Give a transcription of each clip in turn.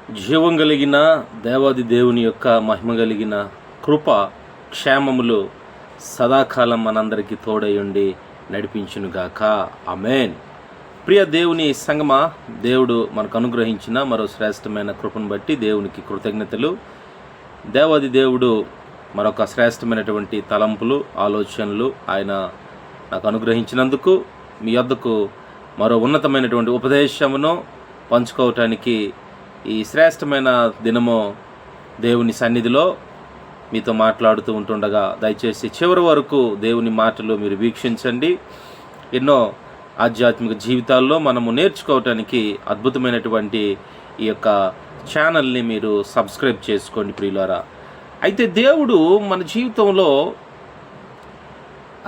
జీవం కలిగిన దేవాది దేవుని యొక్క మహిమ కలిగిన కృప క్షేమములు సదాకాలం మనందరికీ తోడయుండి నడిపించునుగాక. ఆమేన్. ప్రియ దేవుని సంగమా, దేవుడు మనకు అనుగ్రహించిన మరో శ్రేష్టమైన కృపను బట్టి దేవునికి కృతజ్ఞతలు. దేవాది దేవుడు మరొక శ్రేష్టమైనటువంటి తలంపులు, ఆలోచనలు ఆయన నాకు అనుగ్రహించినందుకు మీ యొద్దకు మరో ఉన్నతమైనటువంటి ఉపదేశమును పంచుకోవటానికి ఈ శ్రేష్టమైన దినము దేవుని సన్నిధిలో మీతో మాట్లాడుతూ ఉంటుండగా దయచేసి చివరి వరకు దేవుని మాటలు మీరు వీక్షించండి. ఎన్నో ఆధ్యాత్మిక జీవితాల్లో మనము నేర్చుకోవటానికి అద్భుతమైనటువంటి ఈ యొక్క ఛానల్ని మీరు సబ్స్క్రైబ్ చేసుకోండి ప్రియులారా. అయితే దేవుడు మన జీవితంలో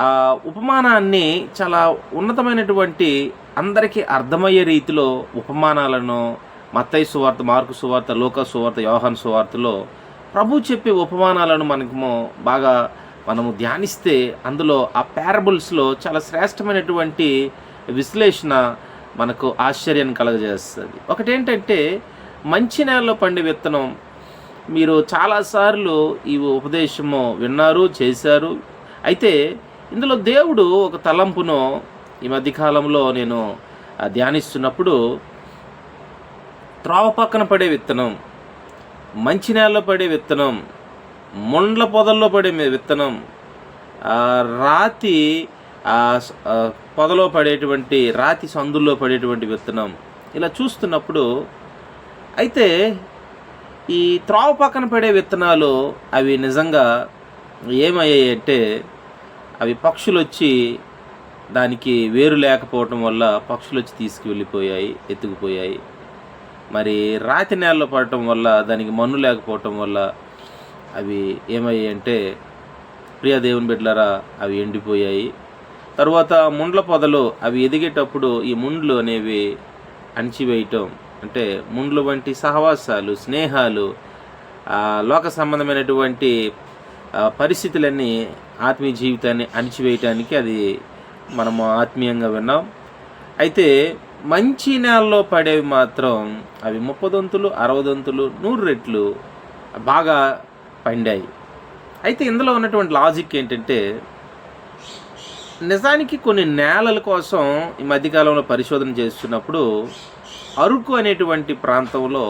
ఆ ఉపమానాన్ని చాలా ఉన్నతమైనటువంటి అందరికీ అర్థమయ్యే రీతిలో ఉపమానాలను మత్తయి సువార్త, మార్కు సువార్త, లూకా సువార్త, యోహాను సువార్తలో ప్రభు చెప్పే ఉపమానాలను మనము ధ్యానిస్తే అందులో ఆ పారబుల్స్లో చాలా శ్రేష్టమైనటువంటి విశ్లేషణ మనకు ఆశ్చర్యాన్ని కలగజేస్తుంది. ఒకటేంటంటే మంచి నేలలో పండే విత్తనం. మీరు చాలాసార్లు ఈ ఉపదేశము విన్నారు, చేశారు. అయితే ఇందులో దేవుడు ఒక తలంపును ఈ మధ్యకాలంలో నేను ధ్యానిస్తున్నప్పుడు త్రోవ పక్కన పడే విత్తనం, మంచి నేలలో పడే విత్తనం, ముండ్ల పొదల్లో పడే విత్తనం, రాతి పొదలో పడేటువంటి రాతి సందుల్లో పడేటువంటి విత్తనం, ఇలా చూస్తున్నప్పుడు అయితే ఈ త్రోవ పక్కన పడే విత్తనాలు అవి నిజంగా ఏమయ్యాయి అంటే అవి పక్షులు వచ్చి దానికి వేరు లేకపోవటం వల్ల పక్షులు వచ్చి తీసుకువెళ్ళిపోయాయి, ఎత్తుకుపోయాయి. మరి రాతి నేలలో పడటం వల్ల దానికి మన్ను లేకపోవటం వల్ల అవి ఏమయ్యాయి అంటే ప్రియ దేవుని బిడ్డలారా అవి ఎండిపోయాయి. తర్వాత ముండ్ల పొదలు అవి ఎదిగేటప్పుడు ఈ ముండ్లు అనేవి అణిచివేయటం, అంటే ముండ్లు వంటి సహవాసాలు, స్నేహాలు, లోక సంబంధమైనటువంటి పరిస్థితులన్నీ ఆత్మీయ జీవితాన్ని అణిచివేయటానికి అది మనము ఆత్మీయంగా విన్నాం. అయితే మంచి నేలలో పడేవి మాత్రం అవి 30 దంతులు, 60 దంతులు, 100 రెట్లు బాగా పండాయి. అయితే ఇందులో ఉన్నటువంటి లాజిక్ ఏంటంటే నిజానికి కొన్ని నేలల కోసం ఈ మధ్యకాలంలో పరిశోధన చేస్తున్నప్పుడు అరకు అనేటువంటి ప్రాంతంలో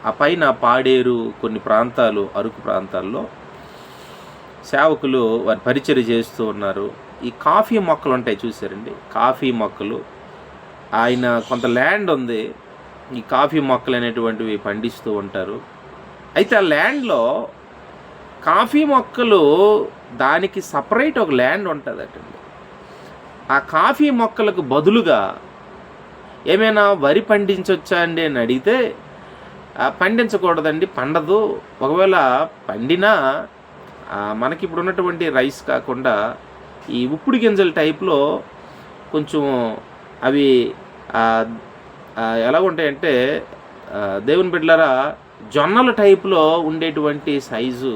ఆ పైన పాడేరు కొన్ని ప్రాంతాలు, అరకు ప్రాంతాల్లో సేవకులు వారి పరిచర్య చేస్తూ ఉన్నారు. ఈ కాఫీ మొక్కలు ఉంటాయి చూసారండి, కాఫీ మొక్కలు. ఆయన కొంత ల్యాండ్ ఉంది, ఈ కాఫీ మొక్కలు అనేటువంటివి పండిస్తూ ఉంటారు. అయితే ఆ ల్యాండ్లో కాఫీ మొక్కలు దానికి సపరేట్ ఒక ల్యాండ్ ఉంటుందటండి. ఆ కాఫీ మొక్కలకు బదులుగా ఏమైనా వరి పండించవచ్చా అండి అని అడిగితే పండించకూడదండి, పండదు. ఒకవేళ పండినా మనకి ఇప్పుడు ఉన్నటువంటి రైస్ కాకుండా ఈ ఉప్పుడు గింజల టైప్లో కొంచెం అవి ఎలా ఉంటాయంటే దేవుని బిడ్డలారా జొన్నల టైపులో ఉండేటువంటి సైజు,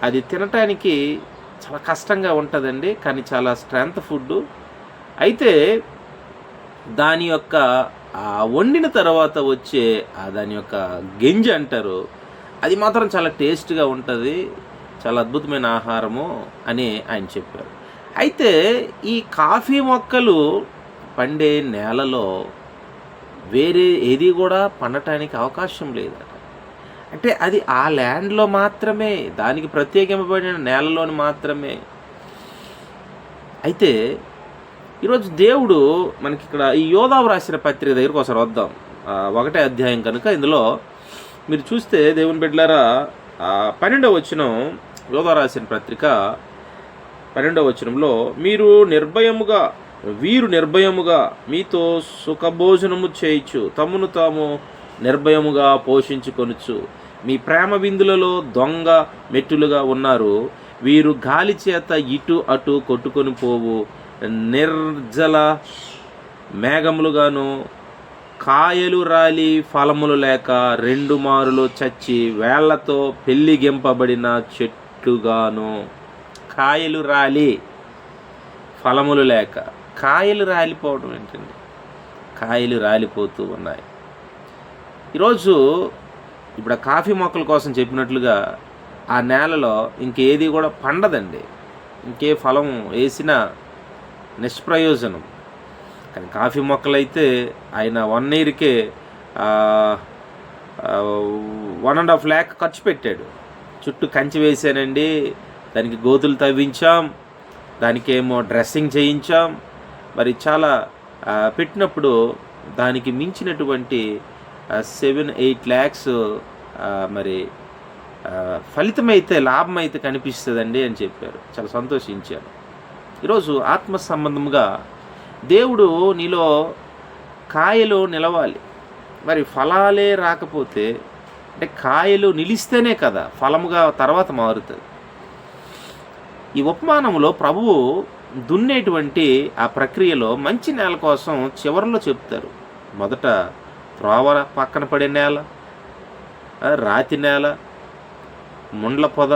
అది తినటానికి చాలా కష్టంగా ఉంటుందండి, కానీ చాలా స్ట్రెంత్ ఫుడ్. అయితే దాని యొక్క వండిన తర్వాత వచ్చే దాని యొక్క గింజ అంటారు, అది మాత్రం చాలా టేస్ట్గా ఉంటుంది, చాలా అద్భుతమైన ఆహారము అని ఆయన చెప్పారు. అయితే ఈ కాఫీ మొక్కలు పండే నేలలో వేరే ఏది కూడా పండటానికి అవకాశం లేదట. అంటే అది ఆ ల్యాండ్లో మాత్రమే, దానికి ప్రత్యేకింపబడిన నేలలోని మాత్రమే. అయితే ఈరోజు దేవుడు మనకి ఇక్కడ ఈ యోదావు రాసిన పత్రిక దగ్గరకు ఒకసారి వద్దాం. 1వ అధ్యాయం కనుక ఇందులో మీరు చూస్తే దేవుని బిడ్డలారా 12వ వచనం, యోదావు రాసిన పత్రిక 12వ వచనంలో వీరు నిర్భయముగా మీతో సుఖభోజనము చేయించు తమను తాము నిర్భయముగా పోషించుకొనుచు మీ ప్రేమ విందులలో దొంగ మెట్టులుగా ఉన్నారు. వీరు గాలి చేత ఇటు అటు కొట్టుకొని పోవు నిర్జల మేఘములుగాను, కాయలు రాలి ఫలములు లేక 2 మారులు చచ్చి వేళ్లతో పెళ్లిగింపబడిన చెట్టుగాను. కాయలు రాలి ఫలములు లేక, కాయలు రాలిపోవడం ఏంటండి? కాయలు రాలిపోతూ ఉన్నాయి. ఈరోజు ఇప్పుడు ఆ కాఫీ మొక్కల కోసం చెప్పినట్లుగా ఆ నేలలో ఇంకేది కూడా పండదండి, ఇంకే ఫలం వేసినా నిష్ప్రయోజనం. కానీ కాఫీ మొక్కలైతే ఆయన 1 ఇయర్కే 1.5 lakh ఖర్చు పెట్టాడు. చుట్టూ కంచి వేసానండి, దానికి గోతులు తవ్వించాం, దానికేమో డ్రెస్సింగ్ చేయించాం, మరి చాలా పెట్టినప్పుడు దానికి మించినటువంటి 7-8 lakhs మరి ఫలితమైతే లాభం అయితే కనిపిస్తుందండి అని చెప్పారు. చాలా సంతోషించాను. ఈరోజు ఆత్మ సంబంధంగా దేవుడు నీలో కాయలు నిలవాలి. మరి ఫలాలే రాకపోతే, అంటే కాయలు నిలిస్తేనే కదా ఫలముగా తర్వాత మారుతుంది. ఈ ఉపమానంలో ప్రభువు దున్నేటువంటి ఆ ప్రక్రియలో మంచి నేల కోసం చివరిలో చెప్తారు. మొదట త్రోవ పక్కన పడే నేల, రాతి నేల, ముండ్ల పొద,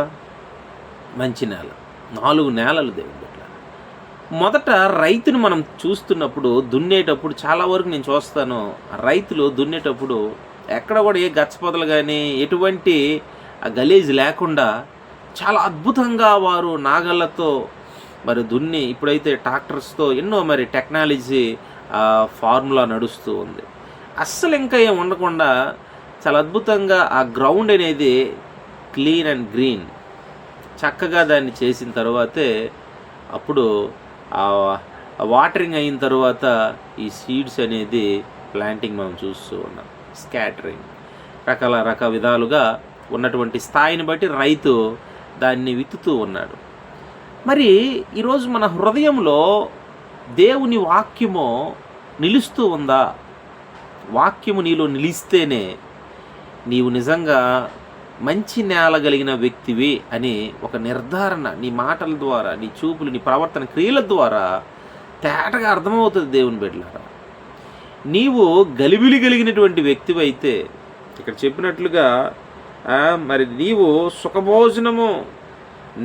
మంచి నేల, 4 నేలలు దేవుడు. మొదట రైతును మనం చూస్తున్నప్పుడు దున్నేటప్పుడు చాలా వరకు నేను చూస్తాను, రైతులు దున్నేటప్పుడు ఎక్కడ కూడా ఏ గచ్చపొదలు కానీ ఎటువంటి గలీజ్ లేకుండా చాలా అద్భుతంగా వారు నాగళ్ళతో మరి దున్ని, ఇప్పుడైతే ట్రాక్టర్స్తో ఎన్నో మరి టెక్నాలజీ ఫార్ములా నడుస్తూ ఉంది. అస్సలు ఇంకా ఏం ఉండకుండా చాలా అద్భుతంగా ఆ గ్రౌండ్ అనేది క్లీన్ అండ్ గ్రీన్ చక్కగా దాన్ని చేసిన తర్వాతే అప్పుడు వాటరింగ్ అయిన తర్వాత ఈ సీడ్స్ అనేది ప్లాంటింగ్ మనం చూస్తూ ఉన్నాం. స్కాటరింగ్ రకాల విధాలుగా ఉన్నటువంటి స్థాయిని బట్టి రైతు దాన్ని విత్తుతూ ఉన్నాడు. మరి ఈరోజు మన హృదయంలో దేవుని వాక్యము నిలుస్తూ ఉందా? వాక్యము నీలో నిలిస్తేనే నీవు నిజంగా మంచి నేల కలిగిన వ్యక్తివి అని ఒక నిర్ధారణ నీ మాటల ద్వారా, నీ చూపులు, నీ ప్రవర్తన క్రియల ద్వారా తేటగా అర్థమవుతుంది. దేవుని బిడ్డలారా, నీవు గలిబిలి కలిగినటువంటి వ్యక్తివి అయితే ఇక్కడ చెప్పినట్లుగా మరి నీవు సుఖభోజనము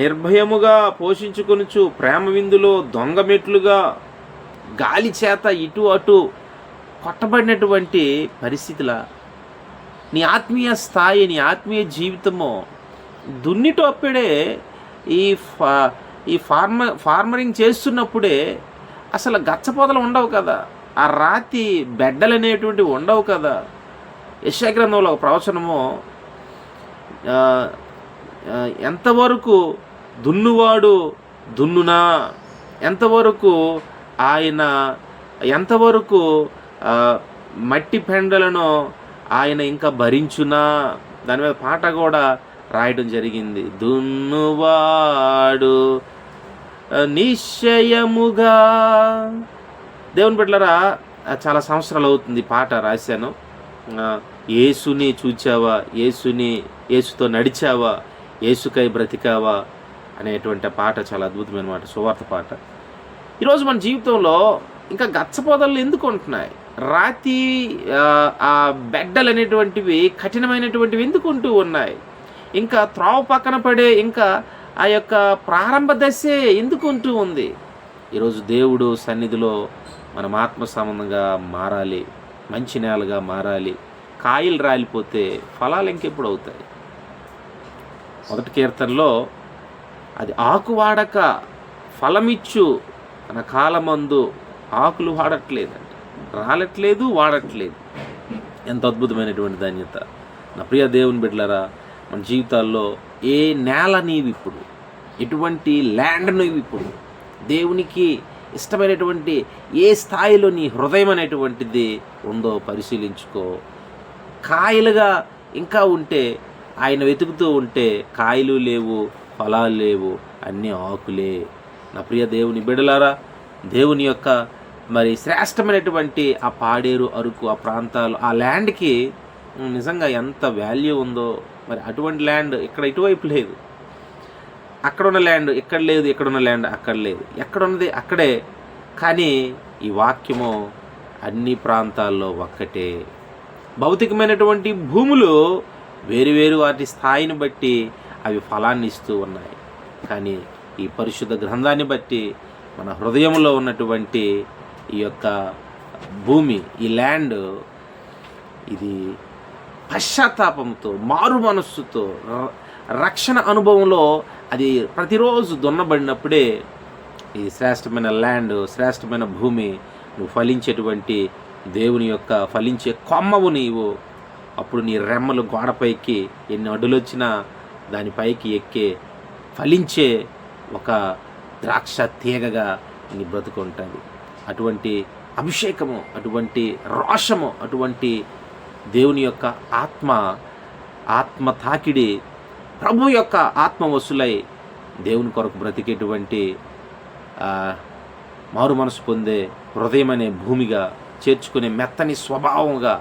నిర్భయముగా పోషించుకొనుచు ప్రేమ విందులో దొంగ మెట్లుగా గాలి చేత ఇటు అటు కొట్టబడినటువంటి పరిస్థితుల నీ ఆత్మీయ స్థాయి, నీ ఆత్మీయ జీవితము దున్నిటప్పుడే ఈ ఫార్మరింగ్ చేస్తున్నప్పుడే అసలు గచ్చపొదలు ఉండవు కదా, ఆ రాతి బెడ్డలు అనేటువంటివి ఉండవు కదా. యెషయా గ్రంథంలో ఒక ప్రవచనము, ఎంతవరకు దున్నువాడు దున్నునా, ఎంతవరకు మట్టి పెండలను ఆయన ఇంకా భరించునా, దాని మీద పాట కూడా రాయడం జరిగింది. దున్నువాడు నిశ్చయముగా. దేవుని బిడ్డలారా, చాలా సంవత్సరాలు అవుతుంది పాట రాశాను. యేసుని చూచావా, యేసుతో నడిచావా, యేసుకై బ్రతికావా అనేటువంటి పాట చాలా అద్భుతమైన మాట, సువార్త పాట. ఈరోజు మన జీవితంలో ఇంకా గచ్చపొదలు ఎందుకు ఉంటున్నాయి? రాతి ఆ బెడ్డలు అనేటువంటివి కఠినమైనటువంటివి ఎందుకు ఉంటూ ఉన్నాయి? ఇంకా త్రోవ పక్కన పడే ఇంకా ఆ యొక్క ప్రారంభ దశే ఎందుకు ఉంటూ ఉంది? ఈరోజు దేవుడు సన్నిధిలో మనం ఆత్మ సంబంధంగా మారాలి, మంచి నేలగా మారాలి. కాయలు రాలిపోతే ఫలాలు ఇంకెప్పుడు అవుతాయి? 1 కీర్తనలో అది ఆకు వాడక ఫలమిచ్చు తన కాలమందు ఆకులు వాడట్లేదంట, రాలట్లేదు, వాడట్లేదు. ఎంత అద్భుతమైనటువంటి ధన్యత. నా ప్రియ దేవుని బిడ్డలారా, మన జీవితాల్లో ఏ నేల నీవు ఇప్పుడు, ఎటువంటి ల్యాండ్ నీవు ఇప్పుడు, దేవునికి ఇష్టమైనటువంటి ఏ స్థాయిలో నీ హృదయం అనేటువంటిది ఉందో పరిశీలించుకో. కాయలుగా ఇంకా ఉంటే, ఆయన వెతుకుతూ ఉంటే కాయలు లేవు, ఫలాలు లేవు, అన్నీ ఆకులే. నా ప్రియ దేవుని బిడ్డలారా, దేవుని యొక్క మరి శ్రేష్టమైనటువంటి ఆ పాడేరు, అరకు, ఆ ప్రాంతాలు, ఆ ల్యాండ్కి నిజంగా ఎంత వాల్యూ ఉందో. మరి అటువంటి ల్యాండ్ ఇక్కడ ఇటువైపు లేదు, అక్కడున్న ల్యాండ్ ఇక్కడ లేదు, ఇక్కడున్న ల్యాండ్ అక్కడ లేదు, ఎక్కడున్నది అక్కడే. కానీ ఈ వాక్యము అన్ని ప్రాంతాల్లో ఒక్కటే. భౌతికమైనటువంటి భూములు వేరువేరు వాటి స్థాయిని బట్టి అవి ఫలాన్ని ఇస్తూ ఉన్నాయి. కానీ ఈ పరిశుద్ధ గ్రంథాన్ని బట్టి మన హృదయంలో ఉన్నటువంటి ఈ యొక్క భూమి, ఈ ల్యాండ్, ఇది పశ్చాత్తాపంతో, మారు మనస్సుతో, రక్షణ అనుభవంలో అది ప్రతిరోజు దున్నబడినప్పుడే ఈ శ్రేష్టమైన ల్యాండ్, శ్రేష్టమైన భూమి, నువ్వు ఫలించేటువంటి దేవుని యొక్క ఫలించే కొమ్మవు నీవు. అప్పుడు నీ రెమ్మలు గోడపైకి ఎన్ని అడ్డులొచ్చినా దానిపైకి ఎక్కే ఫలించే ఒక ద్రాక్ష తీగగా నీ బ్రతుకుంటుంది. అటువంటి అభిషేకము, అటువంటి రోషము, అటువంటి దేవుని యొక్క ఆత్మ తాకిడి, ప్రభు యొక్క ఆత్మ వసులై దేవుని కొరకు బ్రతికేటువంటి మారు మనసు పొందే హృదయం అనే భూమిగా చేర్చుకునే మెత్తని స్వభావంగా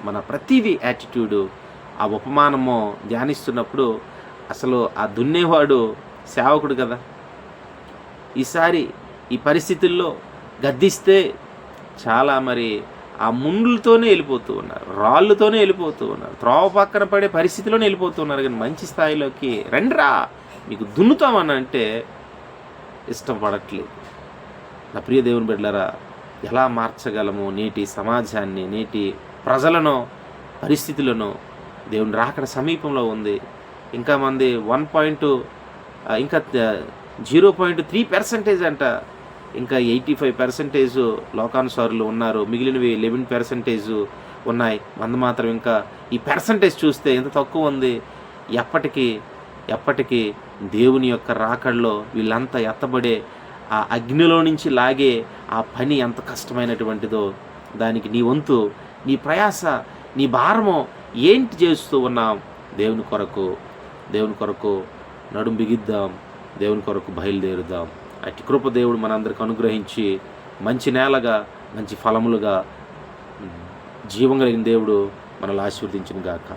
మన ప్రతిదీ యాటిట్యూడు. ఆ ఉపమానము ధ్యానిస్తున్నప్పుడు అసలు ఆ దున్నేవాడు సేవకుడు కదా. ఈసారి ఈ పరిస్థితుల్లో గద్దిస్తే చాలా మరి ఆ ముండ్లతోనే వెళ్ళిపోతూ ఉన్నారు, రాళ్ళతోనే వెళ్ళిపోతూ ఉన్నారు, త్రోవ పక్కన పడే పరిస్థితిలోనే వెళ్ళిపోతూ ఉన్నారు. కానీ మంచి స్థాయిలోకి రండిరా మీకు దున్నుతామని అంటే ఇష్టపడట్లేదు. నా ప్రియ దేవుని బిడ్డలారా, ఎలా మార్చగలము నేటి సమాజాన్ని, నేటి ప్రజలను, పరిస్థితులను? దేవుని రాకడ సమీపంలో ఉంది. ఇంకా మంది 0.3% అంట, ఇంకా 85% లోకానుసారులు ఉన్నారు, మిగిలినవి 11% ఉన్నాయి. మంది మాత్రం ఇంకా ఈ పర్సంటేజ్ చూస్తే ఎంత తక్కువ ఉంది. ఎప్పటికీ దేవుని యొక్క రాకడలో వీళ్ళంతా ఎత్తబడే ఆ అగ్నిలో నుంచి లాగే ఆ పని ఎంత కష్టమైనటువంటిదో, దానికి నీ వంతు, నీ ప్రయాస, నీ భారము ఏంటి చేస్తూ ఉన్నాం? దేవుని కొరకు నడుం బిగిద్దాం, దేవుని కొరకు బయలుదేరుదాం. అట్టి కృప దేవుడు మనందరికి అనుగ్రహించి మంచి నేలగా, మంచి ఫలములుగా జీవం కలిగిన దేవుడు మనల్ని ఆశీర్వదించును గాక.